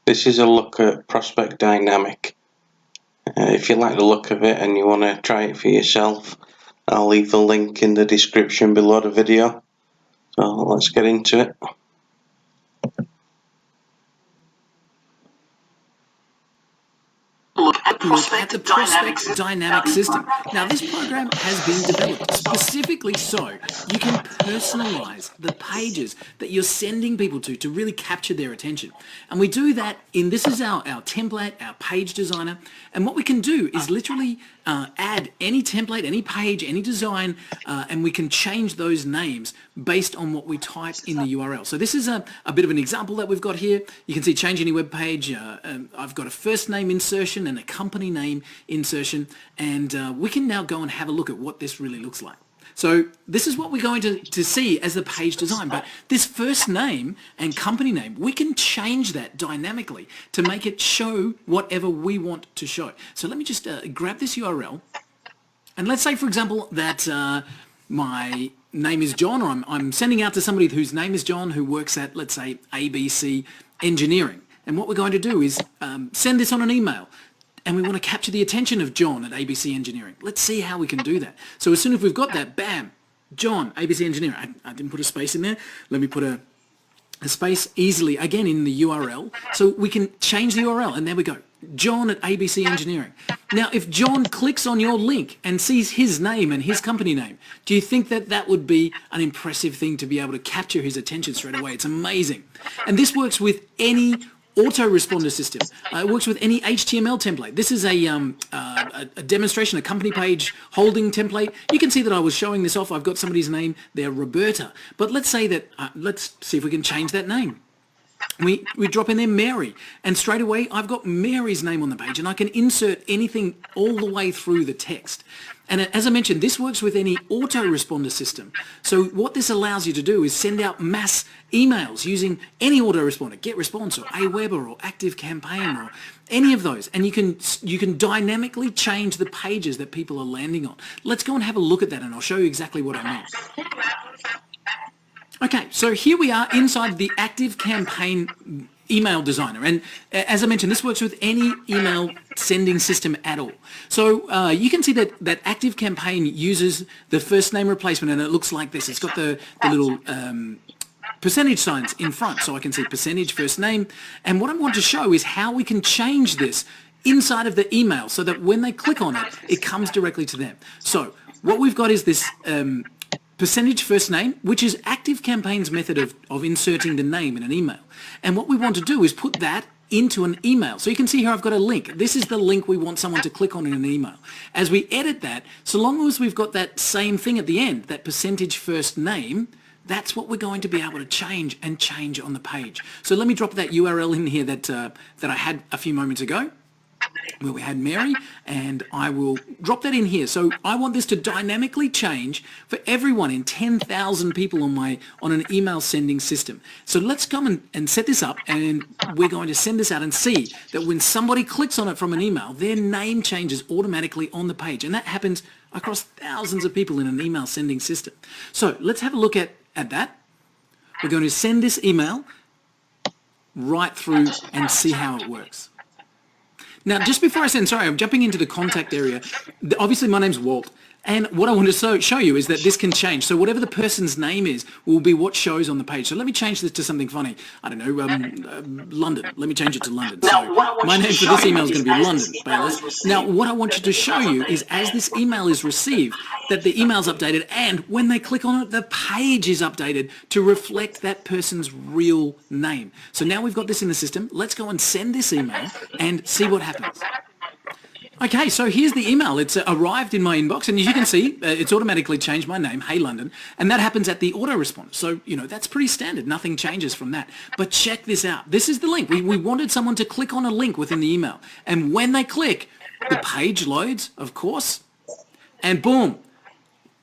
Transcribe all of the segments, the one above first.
This is a look at Prospect Dynamic. If you like the look of it and you want to try it for yourself, I'll leave the link in the description below the video. So let's get into it. Look at the Prospect Dynamic system. Now, this program has been developed specifically so you can personalize the pages that you're sending people to really capture their attention. And we do that this is our template, our page designer. And what we can do is literally add any template, any page, any design, and we can change those names based on what we type in the URL. So this is a bit of an example that we've got here. You can see change any web page. I've got a first name insertion and a company name insertion, and we can now go and have a look at what this really looks like. So this is what we're going to see as the page design, but this first name and company name, we can change that dynamically to make it show whatever we want to show. So let me just grab this URL, and let's say, for example, that my name is John, or I'm sending out to somebody whose name is John who works at, let's say, ABC Engineering. And what we're going to do is send this on an email. And we want to capture the attention of John at ABC Engineering. Let's see how we can do that. So as soon as we've got that, bam, John, ABC Engineering. I didn't put a space in there. Let me put a space easily, again, in the URL. So we can change the URL, and there we go. John at ABC Engineering. Now, if John clicks on your link and sees his name and his company name, do you think that that would be an impressive thing to be able to capture his attention straight away? It's amazing. And this works with any autoresponder system. It works with any HTML template. This is a demonstration, a company page holding template. You can see that I was showing this off. I've got somebody's name there, Roberta. But let's say that, let's see if we can change that name. We drop in there Mary, and straight away I've got Mary's name on the page, and I can insert anything all the way through the text. And as I mentioned, this works with any autoresponder system. So what this allows you to do is send out mass emails using any autoresponder, GetResponse or Aweber or ActiveCampaign or any of those. And you can dynamically change the pages that people are landing on. Let's go and have a look at that, and I'll show you exactly what I mean. Okay, so here we are inside the ActiveCampaign email designer, and as I mentioned, this works with any email sending system at all. So you can see that ActiveCampaign uses the first name replacement, and it looks like this. It's got the little percentage signs in front, so I can see percentage first name, and what I want to show is how we can change this inside of the email so that when they click on it, it comes directly to them. So what we've got is this percentage first name, which is ActiveCampaign's method of inserting the name in an email. And what we want to do is put that into an email. So you can see here I've got a link. This is the link we want someone to click on in an email. As we edit that, so long as we've got that same thing at the end, that percentage first name, that's what we're going to be able to change on the page. So let me drop that URL in here that I had a few moments ago, where we had Mary, and I will drop that in here. So I want this to dynamically change for everyone in 10,000 people on an email sending system. So let's come and set this up, and we're going to send this out and see that when somebody clicks on it from an email, their name changes automatically on the page, and that happens across thousands of people in an email sending system. So let's have a look at that. We're going to send this email right through and see how it works. Now, just before I send, sorry, I'm jumping into the contact area. Obviously, my name's Walt, and what I want to show you is that this can change. So whatever the person's name is will be what shows on the page. So let me change this to something funny. I don't know, London. Let me change it to London. So my name for this email is going to be London, Bayless. Now, what I want you to show you is as this email is received, that the email's updated, and when they click on it, the page is updated to reflect that person's real name. So now we've got this in the system. Let's go and send this email and see what happens. Okay, so here's the email. It's arrived in my inbox, and as you can see, it's automatically changed my name, Hey London, and that happens at the autoresponder. So, that's pretty standard. Nothing changes from that. But check this out. This is the link. We wanted someone to click on a link within the email, and when they click, the page loads, of course, and boom,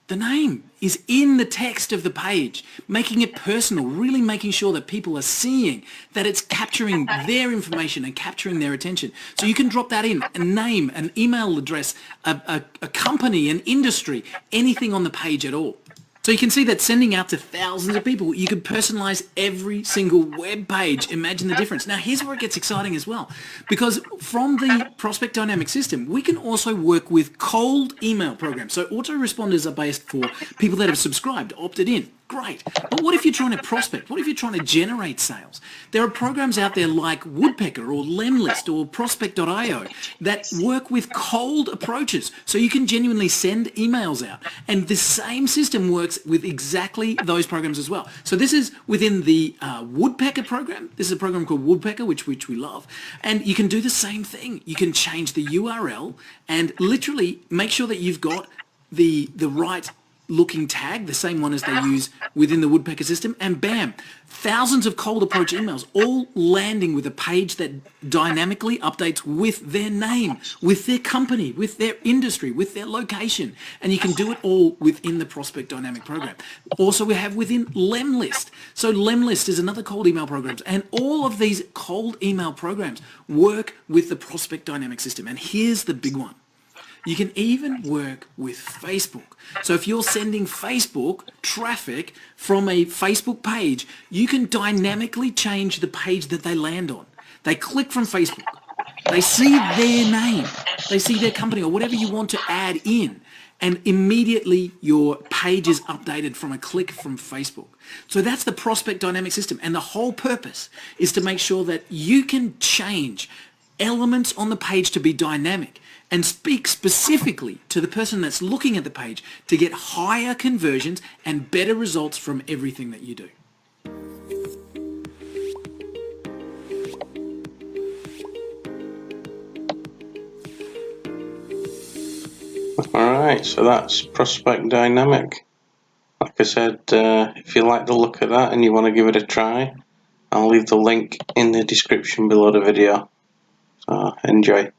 the name is in the text of the page, making it personal, really making sure that people are seeing that it's capturing their information and capturing their attention. So you can drop that in, a name, an email address, a company, an industry, anything on the page at all. So you can see that sending out to thousands of people, you could personalize every single web page. Imagine the difference. Now here's where it gets exciting as well, because from the prospect dynamic system, we can also work with cold email programs. So autoresponders are based for people that have subscribed, opted in. Great. But what if you're trying to prospect? What if you're trying to generate sales? There are programs out there like Woodpecker or Lemlist or Prospect.io that work with cold approaches. So you can genuinely send emails out. And the same system works with exactly those programs as well. So this is within the Woodpecker program. This is a program called Woodpecker, which we love. And you can do the same thing. You can change the URL and literally make sure that you've got the right looking tag, the same one as they use within the Woodpecker system, and bam, thousands of cold approach emails, all landing with a page that dynamically updates with their name, with their company, with their industry, with their location, and you can do it all within the Prospect Dynamic program. Also, we have within Lemlist. So Lemlist is another cold email program, and all of these cold email programs work with the Prospect Dynamic system. And here's the big one. You can even work with Facebook. So if you're sending Facebook traffic from a Facebook page, you can dynamically change the page that they land on. They click from Facebook. They see their name. They see their company or whatever you want to add in. And immediately your page is updated from a click from Facebook. So that's the Prospect Dynamic system. And the whole purpose is to make sure that you can change elements on the page to be dynamic and speak specifically to the person that's looking at the page to get higher conversions and better results from everything that you do. Alright, so that's Prospect Dynamic. Like I said, if you like the look of that and you want to give it a try, I'll leave the link in the description below the video. So enjoy.